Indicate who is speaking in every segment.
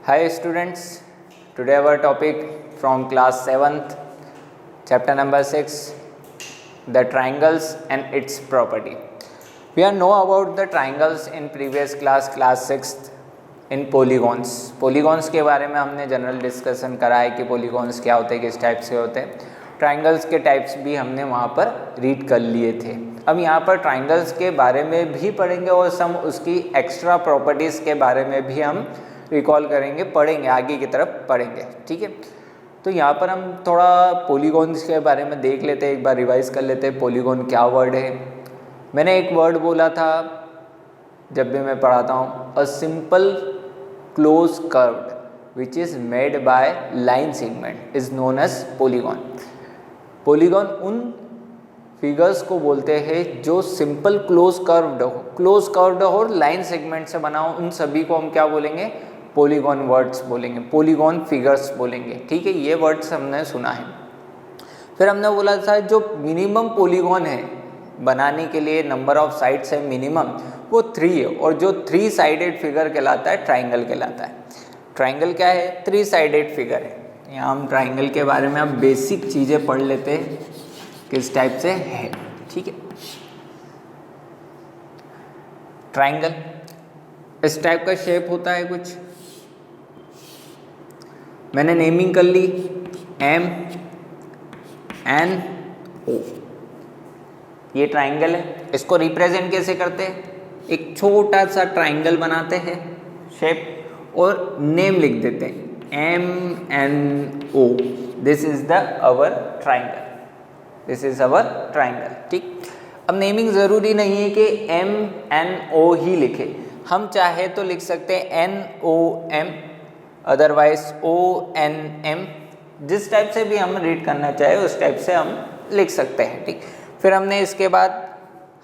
Speaker 1: Hi students, today our topic from class 7th, chapter number 6, the triangles and its property. We are know about the triangles in previous class 6th in polygons. Polygons के बारे में हमने general discussion करा है कि polygons क्या होते हैं, किस टाइप से होते हैं. ट्राइंगल्स के टाइप्स भी हमने वहाँ पर रीड कर लिए थे. अब यहाँ पर ट्राइंगल्स के बारे में भी पढ़ेंगे और सम उसकी एक्स्ट्रा प्रॉपर्टीज़ के बारे में भी हम रिकॉल करेंगे, पढ़ेंगे, आगे की तरफ पढ़ेंगे. ठीक है, तो यहाँ पर हम थोड़ा पॉलीगॉन्स के बारे में देख लेते हैं, एक बार रिवाइज कर लेते हैं. पॉलीगॉन क्या वर्ड है? मैंने एक वर्ड बोला था जब भी मैं पढ़ाता हूँ, a simple close curved which is made by line segment is known as polygon. Polygon उन फिगर्स को बोलते हैं जो सिंपल क्लोज कर्व्ड हो और लाइन सेगमेंट से बना हो. उन सभी को हम क्या बोलेंगे? पॉलीगॉन वर्ड्स बोलेंगे, पॉलीगॉन फिगर्स बोलेंगे. ठीक है, ये वर्ड्स हमने सुना है. फिर हमने बोला था जो मिनिमम पॉलीगॉन है बनाने के लिए नंबर ऑफ साइड्स है मिनिमम, वो 3 है. और जो 3 साइडेड फिगर कहलाता है ट्राइंगल कहलाता है. ट्राइंगल क्या है? 3 साइडेड फिगर है. यहाँ हम ट्राइंगल के बारे में अब बेसिक चीज़ें पढ़ लेते हैं किस टाइप से है. ठीक है, ट्राइंगल इस टाइप का शेप होता है कुछ. मैंने नेमिंग कर ली M N O. ये ट्राइंगल है. इसको रिप्रेजेंट कैसे करते हैं? एक छोटा सा ट्राइंगल बनाते हैं शेप और नेम लिख देते हैं M N O. This is the our triangle. This is our triangle. ठीक, अब नेमिंग ज़रूरी नहीं है कि M N O ही लिखे. हम चाहे तो लिख सकते हैं N O M, otherwise O N M. जिस टाइप से भी हम रीड करना चाहे उस टाइप से हम लिख सकते हैं. ठीक, फिर हमने इसके बाद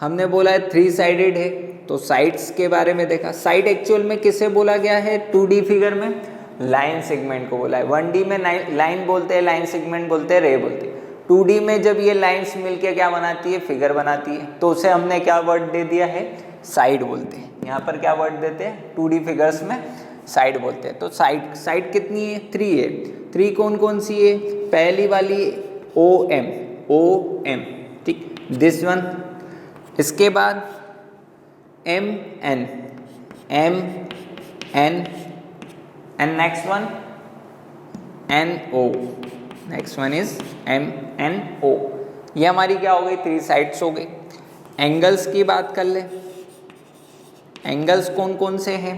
Speaker 1: हमने बोला है 3 साइडेड है, तो साइड्स के बारे में देखा. साइड एक्चुअल में किसे बोला गया है? 2D फिगर में लाइन सेगमेंट को बोला है. 1D में लाइन बोलते हैं, लाइन सेगमेंट बोलते हैं, रे बोलते हैं. 2D में जब ये लाइंस मिलके क्या बनाती है? फिगर बनाती है. तो उसे हमने क्या वर्ड दे दिया है? साइड बोलते हैं. यहाँ पर क्या वर्ड देते हैं? 2D फिगर्स में साइड बोलते हैं. तो साइड कितनी है? 3 है. 3 कौन कौन सी है? पहली वाली OM. ठीक, दिस वन. इसके बाद MN and next one NO. Next one is MNO. ये हमारी क्या हो गई? 3 साइड्स हो गई. एंगल्स की बात कर ले. एंगल्स कौन कौन से हैं?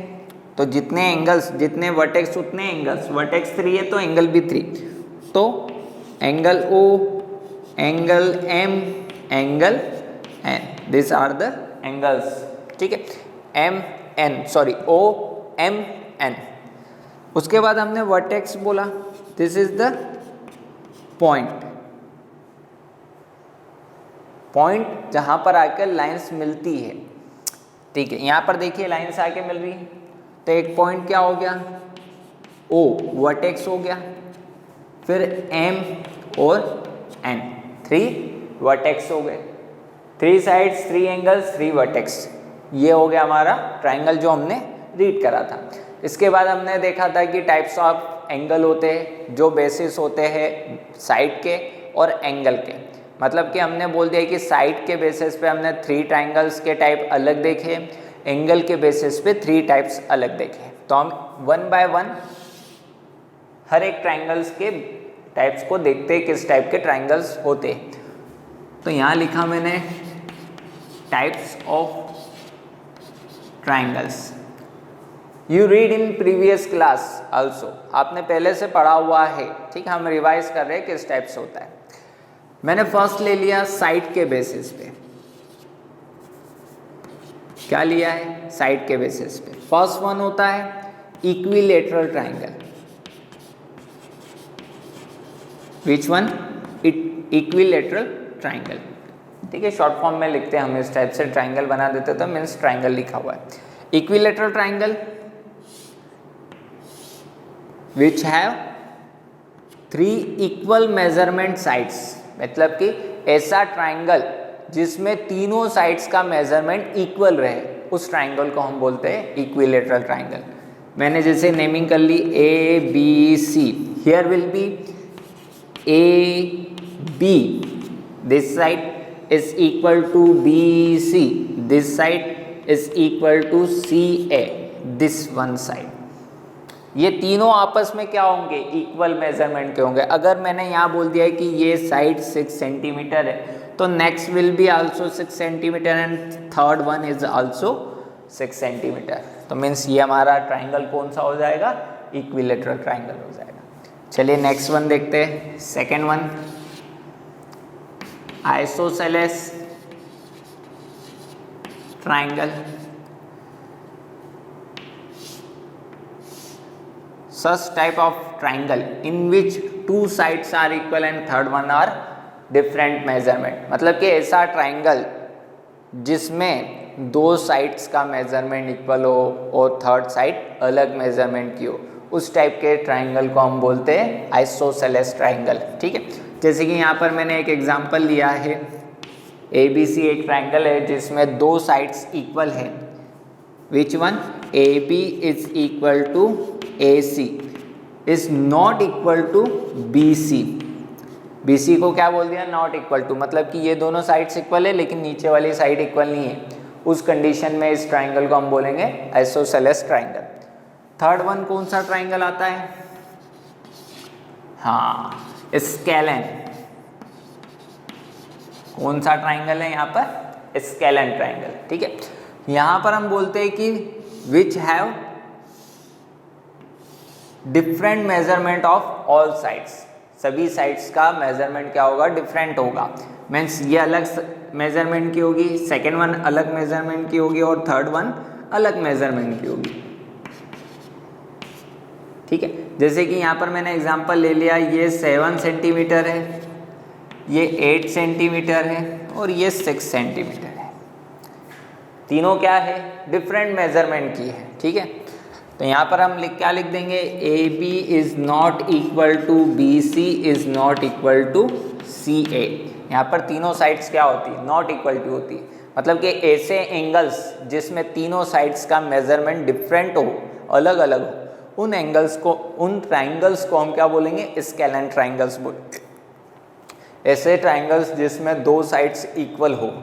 Speaker 1: तो जितने एंगल्स, जितने वर्टेक्स उतने एंगल्स. वर्टेक्स 3 है तो एंगल भी 3. तो angle O, angle M, angle N. This are the angles. ठीक है, OMN. उसके बाद हमने वर्टेक्स बोला. दिस इज द पॉइंट जहां पर आकर लाइंस मिलती है. ठीक है, यहां पर देखिए लाइंस आके मिल रही है, तो एक पॉइंट क्या हो गया? O, वर्टेक्स हो गया. फिर M और N, 3 वर्टेक्स हो गए. 3 साइड्स, 3 एंगल्स, 3 वर्टेक्स. ये हो गया हमारा ट्राइंगल जो हमने रीड करा था. इसके बाद हमने देखा था कि टाइप्स ऑफ एंगल होते हैं जो बेसिस होते हैं साइड के और एंगल के. मतलब कि हमने बोल दिया कि साइड के बेसिस पे हमने 3 ट्राइंगल्स के टाइप अलग देखे, एंगल के बेसिस पे 3 टाइप्स अलग देखे. तो हम 1 बाय 1 हर एक ट्राइंगल्स के टाइप्स को देखते हैं, किस टाइप के ट्राइंगल्स होते हैं. तो यहाँ लिखा मैंने types of triangles. You read in previous class also. आपने पहले से पढ़ा हुआ है. ठीक, हम रिवाइज कर रहे हैं किस टाइप से होता है. मैंने फर्स्ट ले लिया साइड के बेसिस पे. क्या लिया है? साइड के बेसिस पे. फर्स्ट वन होता है equilateral triangle. Which one? Equilateral triangle. ठीक है, शॉर्ट फॉर्म में लिखते हैं हम इस टाइप से. ट्राइंगल बना देते तो मीन्स ट्राइंगल लिखा हुआ है. Equilateral triangle which have 3 equal measurement sides. मतलब कि ऐसा ट्राइंगल जिसमें तीनों साइड्स का मेजरमेंट इक्वल रहे, उस ट्राइंगल को हम बोलते हैं इक्विलेटरल ट्राइंगल. मैंने जैसे नेमिंग कर ली A B C, here will be A B, this side is equal to B C, this side is equal to C A, this one side. ये तीनों आपस में क्या होंगे, इक्वल मेजरमेंट के होंगे। अगर मैंने यहाँ बोल दिया है कि ये साइड 6 सेंटीमीटर है, तो next will be also 6 centimetre and third one is also 6 centimetre. तो मीन्स ये हमारा ट्राइंगल कौन सा हो जाएगा, इक्विलेटरल ट्राइंगल हो जाएगा। चलिए नेक्स्ट वन देखते हैं, second one, isosceles triangle. Such type of triangle in which two sides are equal and third one are different measurement। मतलब कि ऐसा ट्राइंगल जिसमें दो साइड्स का मेजरमेंट इक्वल हो और थर्ड साइड अलग मेजरमेंट की हो, उस टाइप के ट्राइंगल को हम बोलते हैं आइसोसेलेस ट्राइंगल। ठीक है, जैसे कि यहाँ पर मैंने एक एग्जांपल लिया है, ए बी सी एक ट्राइंगल है जिसमें दो साइड्स इक्वल है। Which one, A B is equal to AC is not equal to BC। BC को क्या बोल दिया, नॉट इक्वल टू, मतलब कि ये दोनों साइड्स इक्वल है लेकिन नीचे वाली साइड इक्वल नहीं है। उस कंडीशन में इस ट्राइंगल को हम बोलेंगे आइसोसेलेस ट्राइंगल। थर्ड वन कौन सा ट्राइंगल आता है, हाँ स्केलन। कौन सा ट्राइंगल है यहाँ पर, स्केलन ट्राइंगल। ठीक है, यहाँ पर हम बोलते हैं कि which have different measurement of all sides. सभी साइड्स का मेजरमेंट क्या होगा, डिफरेंट होगा। मीन्स ये अलग मेजरमेंट की होगी, सेकेंड वन अलग मेजरमेंट की होगी और थर्ड वन अलग मेजरमेंट की होगी। ठीक है, जैसे कि यहाँ पर मैंने एग्जांपल ले लिया, ये 7 सेंटीमीटर है, ये 8 सेंटीमीटर है और ये 6 सेंटीमीटर है। तीनों क्या है, डिफरेंट मेजरमेंट की है। ठीक है, तो यहाँ पर हम क्या लिख देंगे, A B is not equal to B C is not equal to C A. यहाँ पर तीनों साइड्स क्या होती है, नॉट इक्वल टू होती है। मतलब कि ऐसे एंगल्स जिसमें तीनों साइड्स का मेजरमेंट डिफरेंट हो, अलग अलग हो, उन एंगल्स को, उन ट्राइंगल्स को हम क्या बोलेंगे, स्केलन ट्राइंगल्स बोलेंगे। ऐसे ट्राइंगल्स जिसमें दो साइड्स इक्वल हो,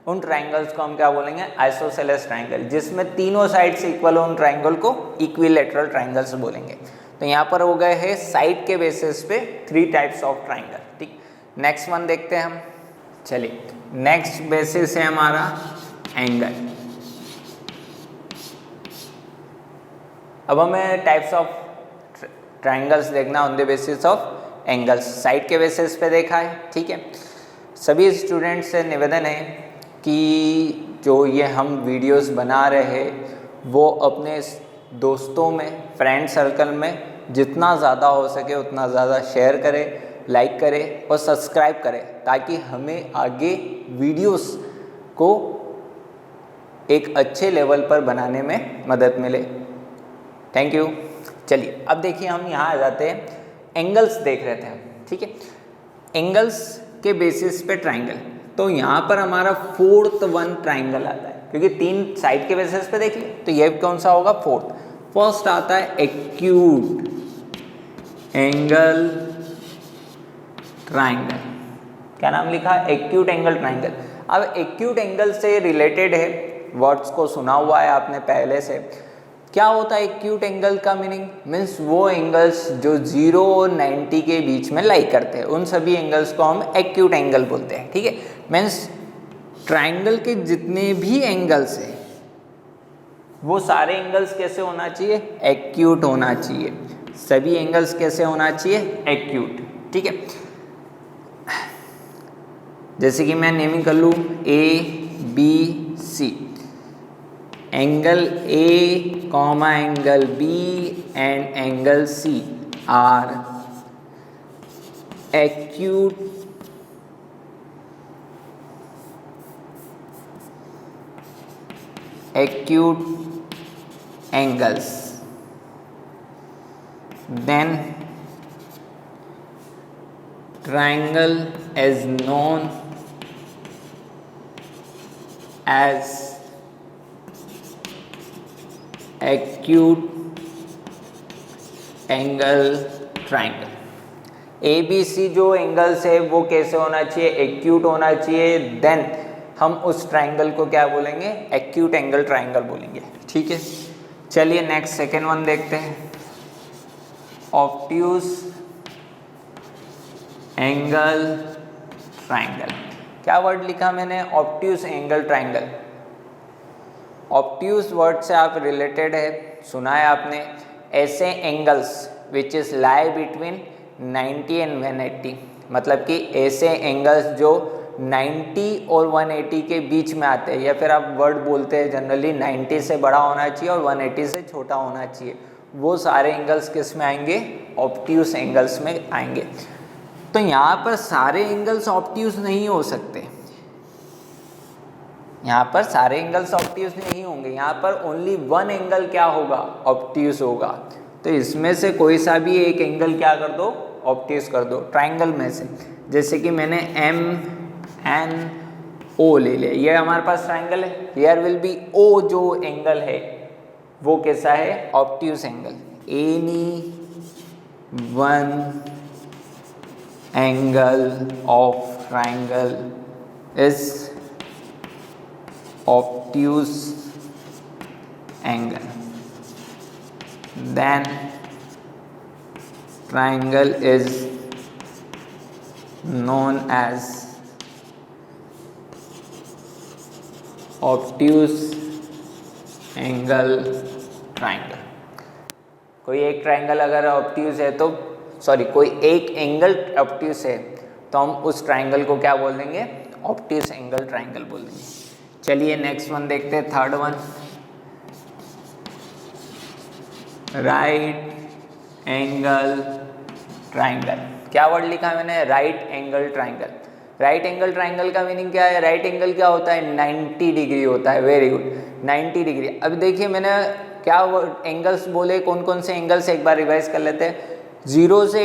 Speaker 1: उन ट्राइंगल्स को हम क्या बोलेंगे, आइसोसेलेस ट्राइंगल। जिसमें तीनों साइड्स इक्वल हो, उन ट्राइंगल को इक्विलेटरल ट्राइंगल्स बोलेंगे। तो यहाँ पर हो गए हैं साइड के बेसिस पे 3 टाइप्स ऑफ ट्राइंगल। ठीक, नेक्स्ट वन देखते हैं हम। चलिए, नेक्स्ट बेसिस है हमारा एंगल। अब हमें टाइप्स ऑफ ट्राइंगल्स देखना on the basis of angles. Side के बेसिस पे देखा है। ठीक है, सभी स्टूडेंट्स से निवेदन है कि जो ये हम वीडियोस बना रहे हैं वो अपने दोस्तों में, फ्रेंड सर्कल में जितना ज़्यादा हो सके उतना ज़्यादा शेयर करें, लाइक करें और सब्सक्राइब करें, ताकि हमें आगे वीडियोस को एक अच्छे लेवल पर बनाने में मदद मिले। Thank you. चलिए अब देखिए, हम यहाँ आ जाते हैं, एंगल्स देख रहे थे हम। ठीक है, एंगल्स के बेसिस पे ट्राइंगल। तो यहाँ पर हमारा फोर्थ वन ट्राइंगल आता है, क्योंकि 3 साइड के बेसिस पे देख लिया, तो ये कौन सा होगा, फोर्थ। फर्स्ट आता है एक्यूट एंगल ट्राइंगल। क्या नाम लिखा है, एक्यूट एंगल ट्राइंगल। अब एक्यूट एंगल से रिलेटेड है, वर्ड्स को सुना हुआ है आपने पहले से। क्या होता है एक्यूट एंगल का मीनिंग, मीन्स वो एंगल्स जो 0 और 90 के बीच में लाई करते हैं, उन सभी एंगल्स को हम एक्यूट एंगल बोलते हैं। ठीक है, मीन्स ट्राइंगल के जितने भी एंगल्स हैं वो सारे एंगल्स कैसे होना चाहिए, एक्यूट होना चाहिए। सभी एंगल्स कैसे होना चाहिए, एक्यूट। ठीक है, जैसे कि मैं नेमिंग कर लूँ A B C, angle A comma angle B and angle C are acute angles. Then triangle is known as acute angle triangle. A B C जो एंगल्स है वो कैसे होना चाहिए, एक्यूट होना चाहिए, देन हम उस ट्राइंगल को क्या बोलेंगे, एक्यूट एंगल ट्राइंगल बोलेंगे। ठीक है, चलिए नेक्स्ट सेकेंड वन देखते हैं, ऑब्ट्यूज एंगल ट्राइंगल। क्या वर्ड लिखा मैंने, obtuse angle triangle. Obtuse word से आप रिलेटेड है, सुना है आपने, ऐसे angles which is lie between 90 and 180, मतलब कि ऐसे एंगल्स जो 90 और 180 के बीच में आते हैं, या फिर आप वर्ड बोलते हैं जनरली 90 से बड़ा होना चाहिए और 180 से छोटा होना चाहिए, वो सारे एंगल्स किस में आएंगे, ऑब्ट्यूज एंगल्स में आएंगे। तो यहाँ पर सारे एंगल्स ऑब्ट्यूज नहीं हो सकते, यहाँ पर सारे एंगल्स ऑब्ट्यूज नहीं होंगे, यहाँ पर ओनली वन एंगल क्या होगा, ऑब्ट्यूज होगा। तो इसमें से कोई सा भी एक एंगल क्या कर दो, ऑब्ट्यूज कर दो ट्राइंगल में से। जैसे कि मैंने एम एन ओ ले लिया, ये हमारे पास ट्राइंगल है, हियर विल बी ओ जो एंगल है वो कैसा है, obtuse angle. Any one angle of triangle is obtuse angle, then triangle is known as obtuse angle triangle। कोई एक ट्राइंगल अगर ऑब्ट्यूज है तो कोई एक एंगल ऑब्ट्यूज है तो हम उस ट्राइंगल को क्या बोल देंगे, ऑब्ट्यूज एंगल ट्राइंगल बोल देंगे। चलिए नेक्स्ट वन देखते हैं, third one, right angle triangle. क्या वर्ड लिखा मैंने, right angle triangle. Right angle triangle का मीनिंग क्या है, राइट एंगल क्या होता है, 90 डिग्री होता है। Very good, 90 degree. अब देखिए मैंने क्या एंगल्स बोले, कौन कौन से एंगल्स, एक बार रिवाइज कर लेते हैं। 0 से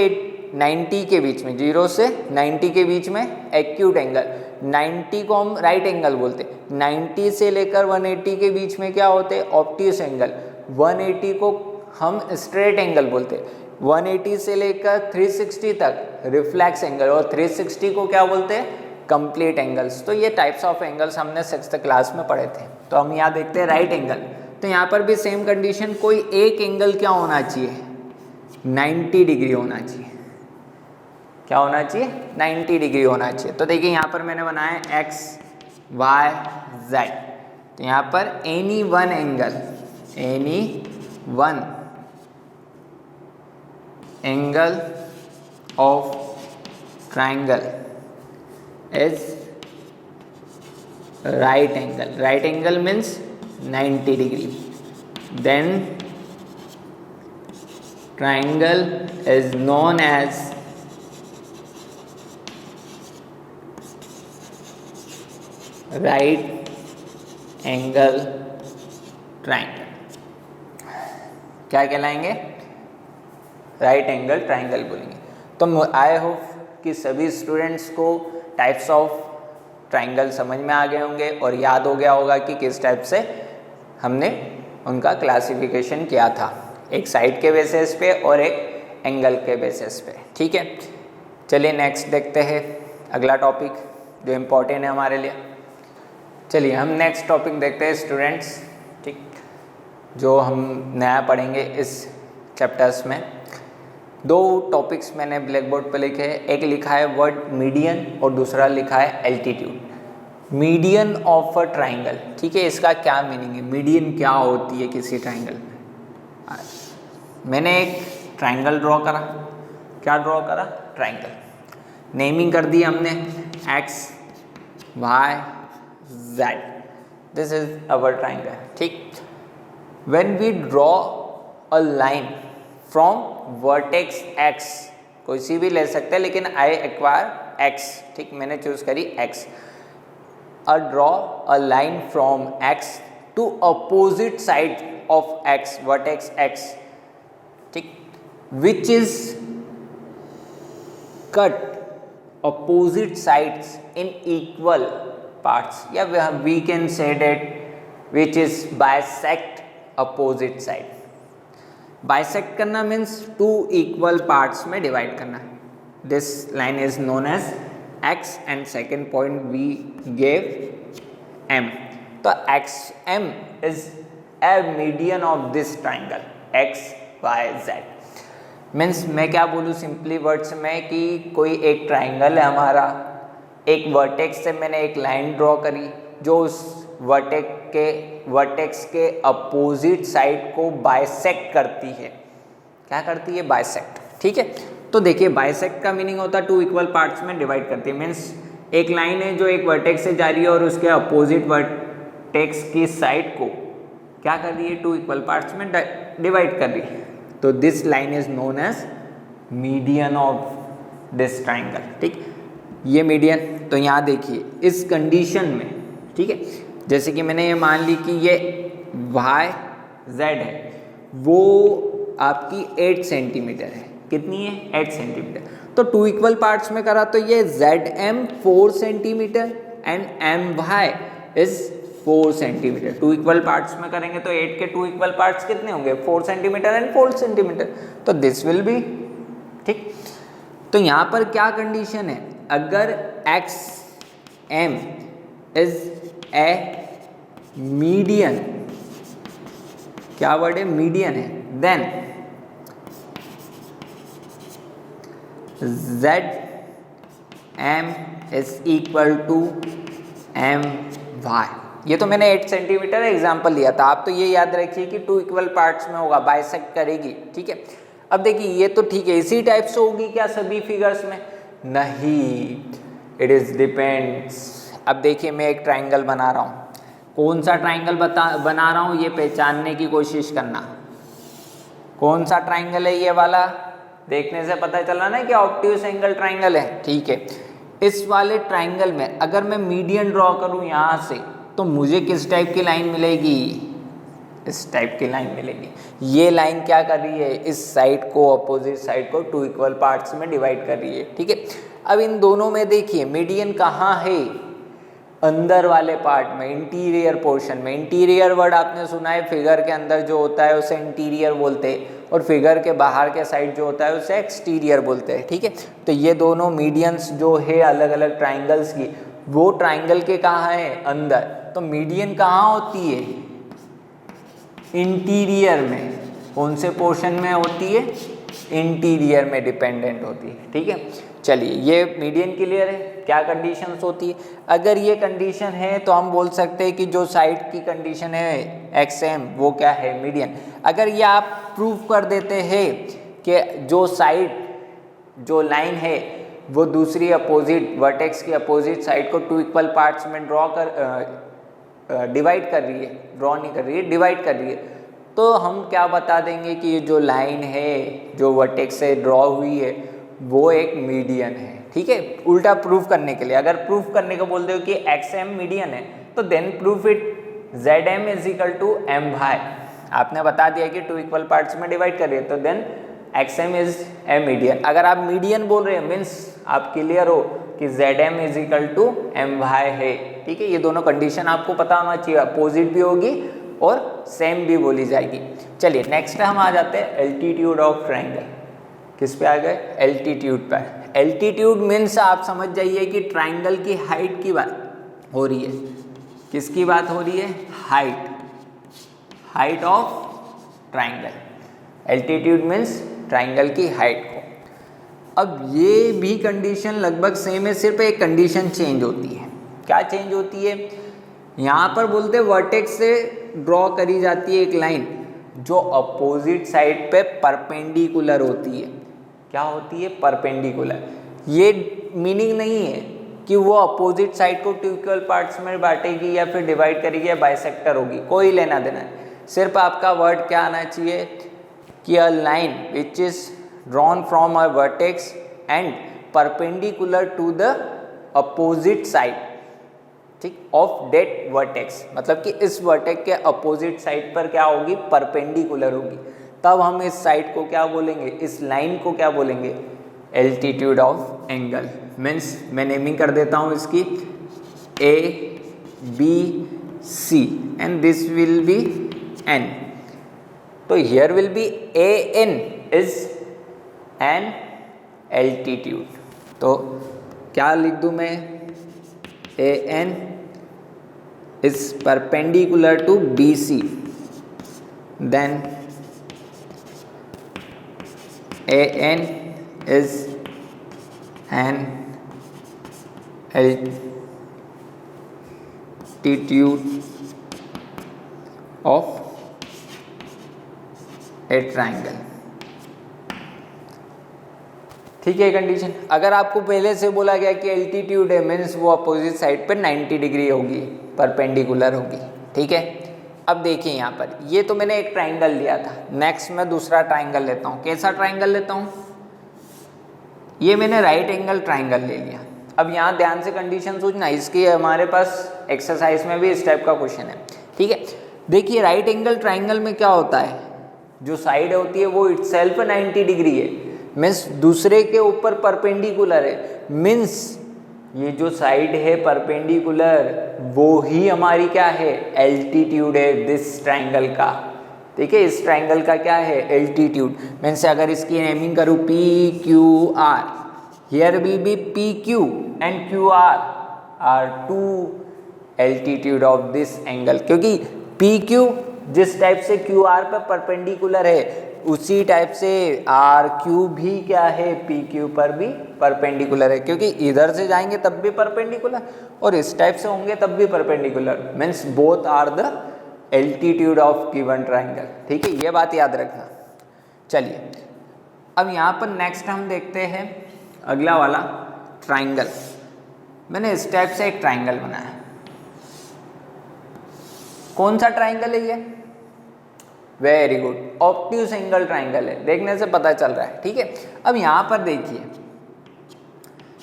Speaker 1: 90 के बीच में, 0 से 90 के बीच में एक्यूट एंगल, 90 को हम राइट एंगल बोलते हैं। 90 से लेकर 180 के बीच में क्या होते हैं, ऑब्ट्यूज एंगल। 180 को हम स्ट्रेट एंगल बोलते हैं। 180 से लेकर 360 तक रिफ्लेक्स एंगल, और 360 को क्या बोलते हैं, कंप्लीट एंगल्स। तो ये टाइप्स ऑफ एंगल्स हमने 6th क्लास में पढ़े थे। तो हम यहाँ देखते हैं राइट एंगल। तो यहाँ पर भी सेम कंडीशन, कोई एक एंगल क्या होना चाहिए, 90 डिग्री होना चाहिए। क्या होना चाहिए, 90 डिग्री होना चाहिए। तो देखिए यहाँ पर मैंने बनाया x y z, तो यहाँ पर any one angle, any one angle of triangle is right angle. Right angle means 90 degree. Then triangle is known as right angle triangle। क्या कहलाएंगे, राइट एंगल ट्राइंगल बोलेंगे। तो आई होप कि सभी students को टाइप्स ऑफ ट्राइंगल समझ में आ गए होंगे और याद हो गया होगा कि किस टाइप से हमने उनका क्लासिफिकेशन किया था, एक साइड के बेसिस पे और एक एंगल के बेसिस पे। ठीक है, चलिए नेक्स्ट देखते हैं अगला टॉपिक जो इम्पोर्टेंट है हमारे लिए। चलिए हम नेक्स्ट टॉपिक देखते हैं स्टूडेंट्स, ठीक, जो हम नया पढ़ेंगे इस चैप्टर्स में। 2 टॉपिक्स मैंने ब्लैक बोर्ड पर लिखे हैं, एक लिखा है वर्ड मीडियन और दूसरा लिखा है altitude. Median of a triangle, ठीक है, इसका क्या मीनिंग है, मीडियन क्या होती है किसी ट्राइंगल में। मैंने एक ट्राइंगल ड्रॉ करा, क्या ड्रॉ करा, ट्राइंगल। नेमिंग कर दी हमने x y z, this is our triangle. ठीक, when we draw a line from vertex x, कोई सी भी ले सकते हैं लेकिन आई एक्वायर x, ठीक, मैंने चूज करी x। A draw a line from x to opposite side of x, vertex x, ठीक, which is cut opposite sides in equal parts, या we can say that which is bisect opposite side. Bisect करना means two equal parts में divide करना। This line is known as X and second point we gave M. तो X M is a median of this triangle X Y Z. Means मैं क्या बोलूँ simply words में कि कोई एक ट्राइंगल है हमारा, एक वर्टेक्स से मैंने एक लाइन ड्रॉ करी जो उस वर्टेक्स के अपोजिट साइड को बाइसेक्ट करती है। क्या करती है? बाइसेक्ट। ठीक है, तो देखिए बाइसेक्ट का मीनिंग होता है टू इक्वल पार्ट्स में डिवाइड करती है। मीन्स एक लाइन है जो एक वर्टेक्स से जा रही है और उसके अपोजिट वर्टेक्स की साइड को क्या कर रही है? टू इक्वल पार्ट्स में डिवाइड कर रही है। तो this line is known as median of this triangle. ठीक, ये मीडियन। तो यहाँ देखिए इस कंडीशन में, ठीक है, जैसे कि मैंने ये मान ली कि ये वाई जेड है, वो आपकी 8 सेंटीमीटर है। कितनी है? 8 सेंटीमीटर। तो टू इक्वल पार्ट्स में करा तो ये Z M 4 centimetre and M Y is 4 centimetre. Two equal parts में करेंगे तो 8 के टू इक्वल पार्ट्स कितने होंगे? 4 सेंटीमीटर एंड 4 सेंटीमीटर। तो दिस विल बी ठीक। तो यहाँ पर क्या कंडीशन है? अगर X M is a median, क्या वर्ड है? मीडियन है, then Z M is equal to M Y. ये तो मैंने 8 सेंटीमीटर एग्जाम्पल लिया था, आप तो ये याद रखिए कि टू इक्वल पार्ट्स में होगा, बाइसेक्ट करेगी। ठीक है, अब देखिए ये तो ठीक है, इसी टाइप से होगी क्या सभी फिगर्स में? नहीं, इट इज डिपेंड्स। अब देखिए मैं एक ट्राइंगल बना रहा हूँ, कौन सा ट्राइंगल बना रहा हूँ ये पहचानने की कोशिश करना। कौन सा ट्राइंगल है? ये वाला। देखने से पता चला ना कि ऑब्ट्यूस एंगल ट्राइंगल है। ठीक है, इस वाले ट्राइंगल में अगर मैं मीडियन ड्रॉ करूँ यहाँ से तो मुझे किस टाइप की लाइन मिलेगी? इस टाइप की लाइन मिलेगी। ये लाइन क्या कर रही है? इस साइड को, अपोजिट साइड को टू इक्वल पार्ट्स में डिवाइड कर रही है। ठीक है, अब इन दोनों में देखिए मीडियन कहाँ है? अंदर वाले पार्ट में, इंटीरियर पोर्शन में। इंटीरियर वर्ड आपने सुना है, फिगर के अंदर जो होता है उसे इंटीरियर बोलते हैं और फिगर के बाहर के साइड जो होता है उसे एक्सटीरियर बोलते हैं। ठीक है, तो ये दोनों मीडियंस जो है अलग अलग ट्राइंगल्स की, वो ट्राइंगल के कहाँ है? अंदर। तो मीडियन कहाँ होती है? इंटीरियर में। कौन से पोर्शन में होती है? इंटीरियर में डिपेंडेंट होती है। ठीक है, चलिए ये मीडियन क्लियर है। क्या कंडीशंस होती है? अगर ये कंडीशन है तो हम बोल सकते हैं कि जो साइड की कंडीशन है एक्स एम वो क्या है? मीडियन। अगर ये आप प्रूव कर देते हैं कि जो साइड, जो लाइन है वो दूसरी अपोजिट वर्टेक्स की अपोजिट साइड को टू इक्वल पार्ट्स में डिवाइड कर रही है, ड्रॉ नहीं कर रही है, डिवाइड कर रही है, तो हम क्या बता देंगे कि ये जो लाइन है जो वर्टेक्स से ड्रॉ हुई है वो एक मीडियन है। ठीक है, उल्टा प्रूफ करने के लिए अगर प्रूफ करने को बोलते हो कि एक्स एम मीडियन है तो then proof it Z M is equal to M Y. आपने बता दिया कि टू इक्वल पार्ट्स में डिवाइड करिए तो then X M is a median. अगर आप मीडियन बोल रहे हैं मीन्स आप क्लियर हो कि Z M is equal to M Y है। ठीक है, ये दोनों कंडीशन आपको पता होना चाहिए, अपोजिट भी होगी और सेम भी बोली जाएगी। चलिए नेक्स्ट हम आ जाते हैं एल्टीट्यूड ऑफ ट्राइंगल। किस पे आ गए? एल्टीट्यूड पर। एल्टीट्यूड मीन्स आप समझ जाइए कि ट्राइंगल की हाइट की बात हो रही है। किसकी बात हो रही है? Height, height of triangle. Altitude means triangle की हाइट को। अब ये भी कंडीशन लगभग सेम है, सिर्फ एक कंडीशन चेंज होती है। क्या चेंज होती है? यहाँ पर बोलते हैं वर्टेक्स से ड्रॉ करी जाती है एक लाइन जो अपोजिट साइड पे परपेंडिकुलर होती है। क्या होती है? परपेंडिकुलर। ये मीनिंग नहीं है कि वो अपोजिट साइड को टू इक्वल पार्ट्स में बांटेगी या फिर डिवाइड करेगी या बाइसेक्टर होगी, कोई लेना देना है। सिर्फ आपका वर्ड क्या आना चाहिए कि a line which is drawn from a vertex and perpendicular to the opposite side, ठीक, ऑफ डेट वर्टेक्स। मतलब कि इस वर्टेक्स के अपोजिट साइड पर क्या होगी? परपेंडिकुलर होगी। तब हम इस साइड को क्या बोलेंगे? इस लाइन को क्या बोलेंगे? Altitude of angle. मीन्स मैं नेमिंग कर देता हूँ इसकी A B C and this will be N। तो here will be A N is an altitude. तो क्या लिख दूं मैं, A N is perpendicular to B C, then A N is an altitude of a triangle. ठीक है condition. अगर आपको पहले से बोला गया कि एल्टीट्यूड है मीन्स वो अपोजिट साइड पर 90 डिग्री होगी, परपेंडिकुलर होगी। ठीक है, अब देखिए यहाँ पर ये तो मैंने एक ट्राइंगल लिया था, नेक्स्ट मैं दूसरा ट्राइंगल लेता हूँ। कैसा ट्राइंगल लेता हूँ, ये मैंने राइट एंगल ट्राइंगल ले लिया। अब यहाँ ध्यान से कंडीशन सोचना, इसकी हमारे पास एक्सरसाइज में भी इस टाइप का क्वेश्चन है। ठीक है, देखिए राइट एंगल ट्राइंगल में क्या होता है, जो साइड होती है वो इटसेल्फ 90 डिग्री है, मीन्स दूसरे के ऊपर परपेंडिकुलर है, मीन्स ये जो साइड है परपेंडिकुलर वो ही हमारी क्या है, एल्टीट्यूड है दिस ट्राइंगल का। ठीक है, इस ट्राइंगल का क्या है, एल्टीट्यूड। मीन्स अगर इसकी नेमिंग करूँ P Q R, here will be P Q and Q R two altitude of this angle, क्योंकि पी क्यू जिस टाइप से क्यू आर पर परपेंडिकुलर है उसी टाइप से आर क्यू भी क्या है, पी क्यू पर भी परपेंडिकुलर है, क्योंकि इधर से जाएंगे तब भी परपेंडिकुलर और इस टाइप से होंगे तब भी perpendicular, means both are the altitude of given triangle. ठीक है, ये बात याद रखना। चलिए अब यहाँ पर नेक्स्ट हम देखते हैं अगला वाला ट्राइंगल। मैंने इस टाइप से एक ट्राइंगल बनाया, कौन सा ट्राइंगल है ये, very good, obtuse angle triangle है, देखने से पता चल रहा है। ठीक है, अब यहाँ पर देखिए,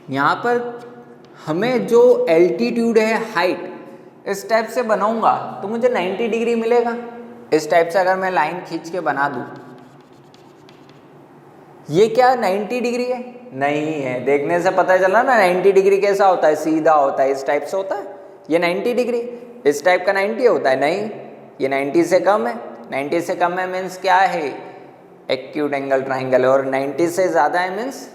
Speaker 1: यहाँ पर हमें जो एल्टीट्यूड है हाइट, इस टाइप से बनाऊंगा तो मुझे 90 डिग्री मिलेगा। इस टाइप से अगर मैं लाइन खींच के बना दूं, ये क्या 90 डिग्री है, नहीं है, देखने से पता चला ना 90 डिग्री कैसा होता है, सीधा होता है, इस टाइप से होता है। ये 90 डिग्री इस टाइप का 90 होता है, नहीं, ये 90 से कम है। 90 से कम है मीन्स क्या है, एक्यूट एंगल ट्राइंगल, और 90 से ज़्यादा है मीन्स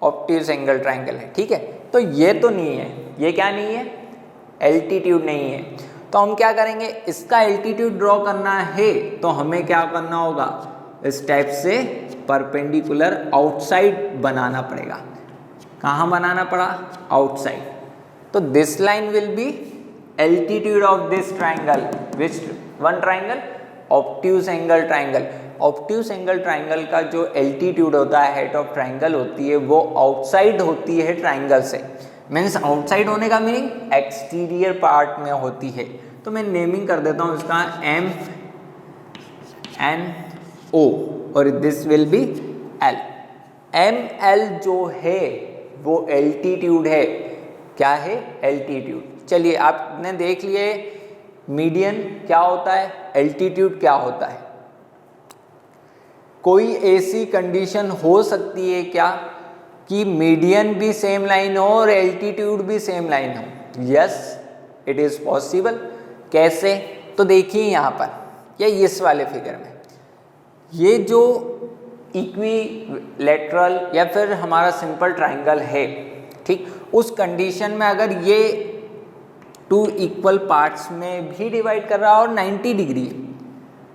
Speaker 1: ऑब्ट्यूज एंगल ट्राइंगल है। ठीक है, तो ये तो नहीं है, ये क्या नहीं है, एल्टीट्यूड नहीं है। तो हम क्या करेंगे, इसका एल्टीट्यूड ड्रॉ करना है तो हमें क्या करना होगा, इस टाइप से परपेंडिकुलर आउटसाइड बनाना पड़ेगा। कहाँ बनाना पड़ा, आउटसाइड। तो this line will be altitude of this triangle, which one triangle, obtuse angle triangle. Obtuse angle triangle का जो एल्टीट्यूड होता है, हाइट ऑफ ट्राइंगल होती है, वो आउटसाइड होती है ट्राइंगल से। मीन्स आउटसाइड होने का मीनिंग एक्सटीरियर पार्ट में होती है। तो मैं नेमिंग कर देता हूँ इसका एम एन ओ और this will be L. M L जो है वो एल्टीट्यूड है, क्या है, एल्टीट्यूड। चलिए आपने देख लिए मीडियन क्या होता है, एल्टीट्यूड क्या होता है। कोई ऐसी कंडीशन हो सकती है क्या कि मीडियन भी सेम लाइन हो और एल्टीट्यूड भी सेम लाइन हो? Yes, it is possible. कैसे, तो देखिए यहाँ पर या इस वाले फिगर में, ये जो इक्विलैटरल या फिर हमारा सिंपल ट्राइंगल है, ठीक, उस कंडीशन में अगर ये टू इक्वल पार्ट्स में भी डिवाइड कर रहा है और 90 डिग्री,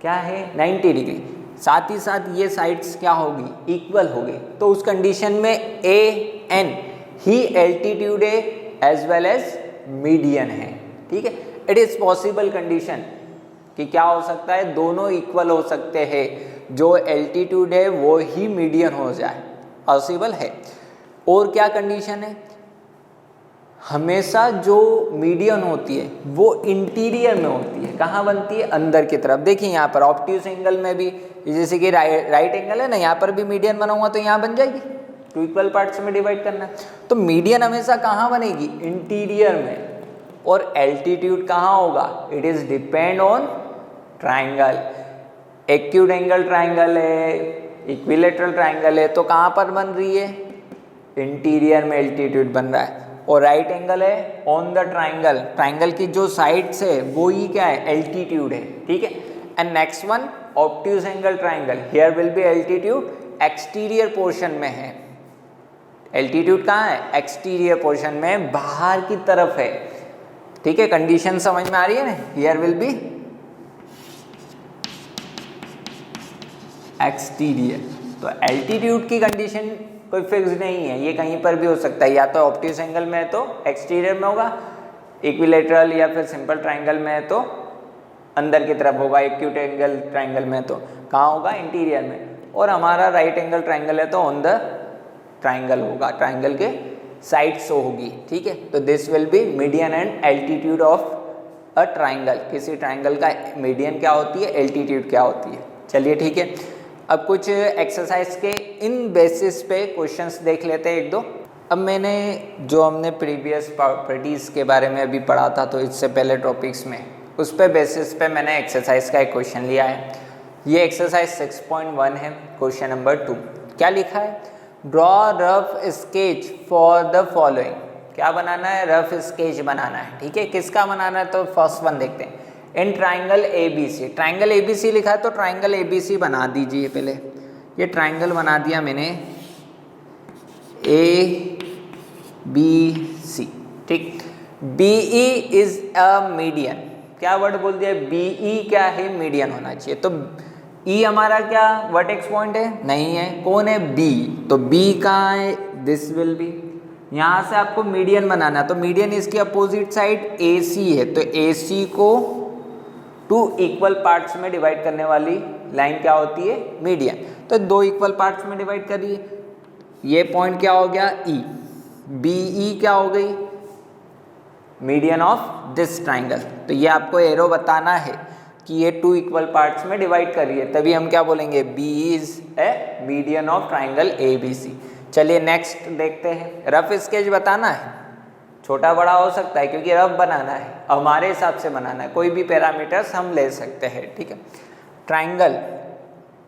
Speaker 1: क्या है, 90 डिग्री, साथ ही साथ ये साइड्स क्या होगी, इक्वल होगी, तो उस कंडीशन में ए एन ही एल्टीट्यूड है एज वेल एज मीडियन है। ठीक है, इट इज़ पॉसिबल कंडीशन कि क्या हो सकता है, दोनों इक्वल हो सकते हैं, जो एल्टीट्यूड है वो ही मीडियन हो जाए, पॉसिबल है। और क्या कंडीशन है, हमेशा जो मीडियन होती है वो इंटीरियर में होती है, कहाँ बनती है, अंदर की तरफ। देखिए यहाँ पर ऑब्ट्यूज एंगल में भी, जैसे कि राइट एंगल है ना, यहाँ पर भी मीडियन बनाऊंगा तो यहाँ बन जाएगी, टू इक्वल पार्ट्स में डिवाइड करना है, तो मीडियन हमेशा कहाँ बनेगी, इंटीरियर में। और एल्टीट्यूड कहाँ होगा, it is depend on triangle. Acute angle triangle है, इक्विलैटरल ट्राइंगल है, तो कहाँ पर बन रही है, इंटीरियर में एल्टीट्यूड बन रहा है। और राइट एंगल है ऑन द ट्राइंगल, ट्राइंगल की जो साइड्स है वो ही क्या है, एल्टीट्यूड है। ठीक है, and next one obtuse angle triangle, here will B altitude exterior portion में है। एल्टीट्यूड कहाँ है? एक्सटीरियर पोर्शन में, बाहर की तरफ है। ठीक है, कंडीशन समझ में आ रही है ना? Here will B exterior. तो एल्टीट्यूड की कंडीशन कोई फिक्स नहीं है, ये कहीं पर भी हो सकता है, या तो ऑब्ट्यूज एंगल में है तो एक्सटीरियर में होगा, इक्विलेटरल या फिर सिंपल ट्राइंगल में है तो अंदर की तरफ होगा, एक्यूट एंगल ट्राइंगल में तो कहाँ होगा? इंटीरियर में। और हमारा राइट एंगल ट्राइंगल है तो ऑन द ट्राइंगल होगा, ट्राइंगल के साइड शो होगी। ठीक है, तो this will B median and altitude of a triangle. किसी ट्राइंगल का मीडियन क्या होती है, एल्टीट्यूड क्या होती है। चलिए ठीक है, अब कुछ एक्सरसाइज के इन बेसिस पे क्वेश्चंस देख लेते हैं एक दो। अब मैंने जो हमने प्रीवियस प्रॉपर्टीज़ के बारे में अभी पढ़ा था, तो इससे पहले टॉपिक्स में, उस पे बेसिस पे मैंने एक्सरसाइज का एक क्वेश्चन लिया है। ये एक्सरसाइज 6.1 है, क्वेश्चन नंबर 2। क्या लिखा है? Draw rough sketch for the following. क्या बनाना है? रफ स्केच बनाना है। ठीक है, किसका बनाना है? तो फर्स्ट वन देखते हैं। In triangle ABC, triangle ABC लिखा है तो ट्राइंगल ABC बना दीजिए। पहले ये ट्राइंगल बना दिया मैंने ABC। ठीक, BE इज अ मीडियन। क्या वर्ड बोल दिया? BE क्या है? मीडियन होना चाहिए। तो E हमारा क्या वर्टेक्स पॉइंट है? नहीं है। कौन है? B। तो B कहाँ है? This will B. यहाँ से आपको मीडियन बनाना है, तो मीडियन इसकी अपोजिट साइड AC है, तो AC को 2 इक्वल पार्ट्स में डिवाइड करने वाली लाइन क्या होती है? मीडियन। तो 2 इक्वल पार्ट्स में डिवाइड करिए। ये पॉइंट क्या हो गया? E। BE क्या हो गई? Median of this triangle. तो ये आपको एरो बताना है कि ये 2 इक्वल पार्ट्स में डिवाइड करिए, तभी हम क्या बोलेंगे? B is a median of triangle ABC। चलिए नेक्स्ट देखते हैं। रफ स्केच बताना है, छोटा बड़ा हो सकता है क्योंकि रफ बनाना है, हमारे हिसाब से बनाना है, कोई भी पैरामीटर्स हम ले सकते हैं। ठीक है, triangle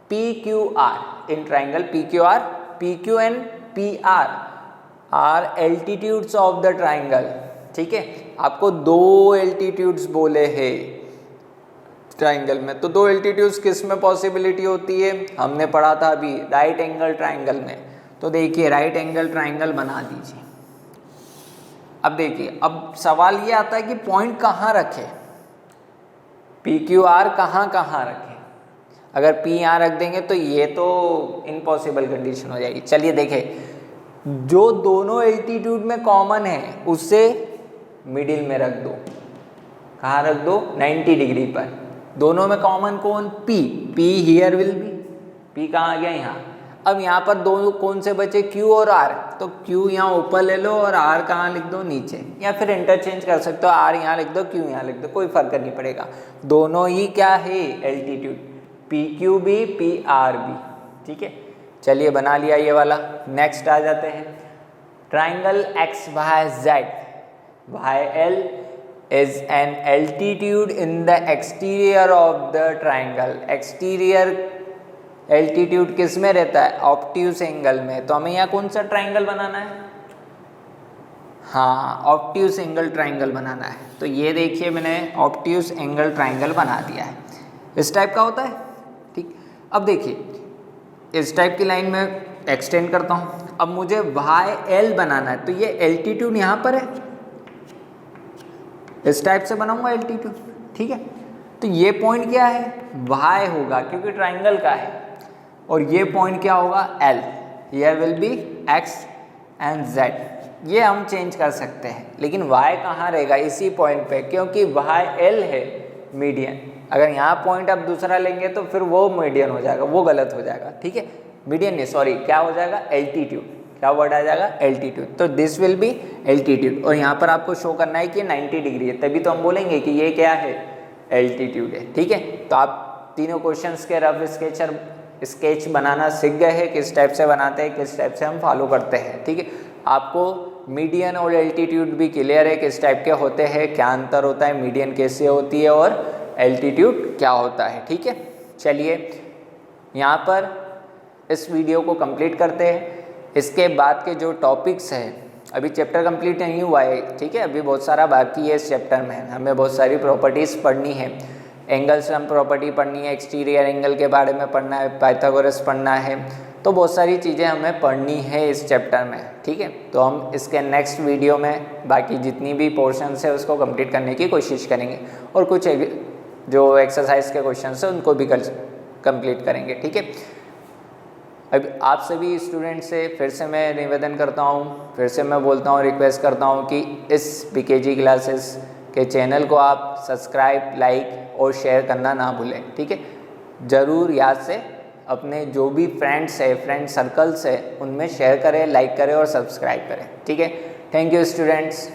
Speaker 1: PQR, in triangle PQR, PQ and PR are altitudes of the triangle. ठीक है, आपको 2 एल्टीट्यूड्स बोले हैं ट्राइंगल में, तो 2 एल्टीट्यूड्स किस में पॉसिबिलिटी होती है? हमने पढ़ा था अभी राइट एंगल ट्राइंगल में। तो देखिए राइट एंगल ट्राइंगल बना दीजिए। अब देखिए, अब सवाल ये आता है कि पॉइंट कहाँ रखे, PQR कहाँ कहाँ रखे। अगर P यहाँ रख देंगे तो ये तो इम्पॉसिबल कंडीशन हो जाएगी। चलिए देखें, जो दोनों एल्टीट्यूड में कॉमन है उसे मिडिल में रख दो। कहाँ रख दो? 90 डिग्री पर। दोनों में कॉमन कौन? P। P here will B. P कहाँ आ गया? यहाँ। अब यहाँ पर दोनों कौन से बचे? Q और R। तो Q यहाँ ऊपर ले लो और R कहाँ लिख दो? नीचे। या फिर इंटरचेंज कर सकते हो, R यहाँ लिख दो, Q यहाँ लिख दो, कोई फर्क नहीं पड़ेगा। दोनों ही क्या है? Altitude, PQB PRB। ठीक है, चलिए बना लिया ये वाला। नेक्स्ट आ जाते हैं, triangle XYZ। YL is an altitude in the exterior of the triangle। Exterior altitude किस में रहता है? ऑब्ट्यूज एंगल में। तो हमें यहाँ कौन सा ट्राइंगल बनाना है? हाँ, ऑब्ट्यूज एंगल ट्राइंगल बनाना है। तो ये देखिए मैंने ऑब्ट्यूज एंगल ट्राइंगल बना दिया है। इस टाइप का होता है। ठीक, अब देखिए इस टाइप की लाइन में एक्सटेंड करता हूँ। अब मुझे YL बनाना है, तो ये एल्टीट्यूड यहाँ पर है, इस टाइप से बनाऊंगा एल्टीट्यूड। ठीक है, तो ये पॉइंट क्या है? Y होगा क्योंकि ट्राइंगल का है, और ये पॉइंट क्या होगा? L। Here will B X and Z। ये हम चेंज कर सकते हैं, लेकिन Y कहाँ रहेगा? इसी पॉइंट पे, क्योंकि YL है मीडियन। अगर यहाँ पॉइंट आप दूसरा लेंगे तो फिर वो मीडियन हो जाएगा, वो गलत हो जाएगा। ठीक है, मीडियन नहीं, सॉरी, क्या हो जाएगा? एल्टीट्यूड। क्या वर्ड आ जाएगा? एल्टीट्यूड। तो दिस विल बी एल्टीट्यूड, और यहाँ पर आपको शो करना है कि 90 डिग्री है, तभी तो हम बोलेंगे कि ये क्या है? एल्टीट्यूड है। ठीक है, तो आप तीनों क्वेश्चंस के रफ स्केच बनाना सीख गए हैं, किस टाइप से बनाते हैं, किस टाइप से हम फॉलो करते हैं। ठीक है, आपको मीडियन और एल्टीट्यूड भी क्लियर है, किस टाइप के होते हैं, क्या अंतर होता है, मीडियन कैसे होती है और एल्टीट्यूड क्या होता है। ठीक है, चलिए यहाँ पर इस वीडियो को कंप्लीट करते हैं। इसके बाद के जो टॉपिक्स हैं, अभी चैप्टर कंप्लीट नहीं हुआ है। ठीक है, अभी बहुत सारा बाकी है इस चैप्टर में, हमें बहुत सारी प्रॉपर्टीज़ पढ़नी है। एंगल सम प्रॉपर्टी पढ़नी है, एक्सटीरियर एंगल के बारे में पढ़ना है, पाइथागोरस पढ़ना है, तो बहुत सारी चीज़ें हमें पढ़नी है इस चैप्टर में, ठीक है। तो हम इसके नेक्स्ट वीडियो में बाकी जितनी भी पोर्शंस है उसको कंप्लीट करने की कोशिश करेंगे और कुछ जो एक्सरसाइज के क्वेश्चंस है उनको भी कंप्लीट करेंगे, ठीक है। अब आप सभी स्टूडेंट से फिर से मैं निवेदन करता हूँ, फिर से मैं बोलता हूँ, रिक्वेस्ट करता हूँ कि इस बीकेजी क्लासेस के चैनल को आप सब्सक्राइब, लाइक और शेयर करना ना भूलें, ठीक है। ज़रूर याद से अपने जो भी फ्रेंड्स है, फ्रेंड सर्कल्स है, उनमें शेयर करें, लाइक करें और सब्सक्राइब करें, ठीक है। Thank you students.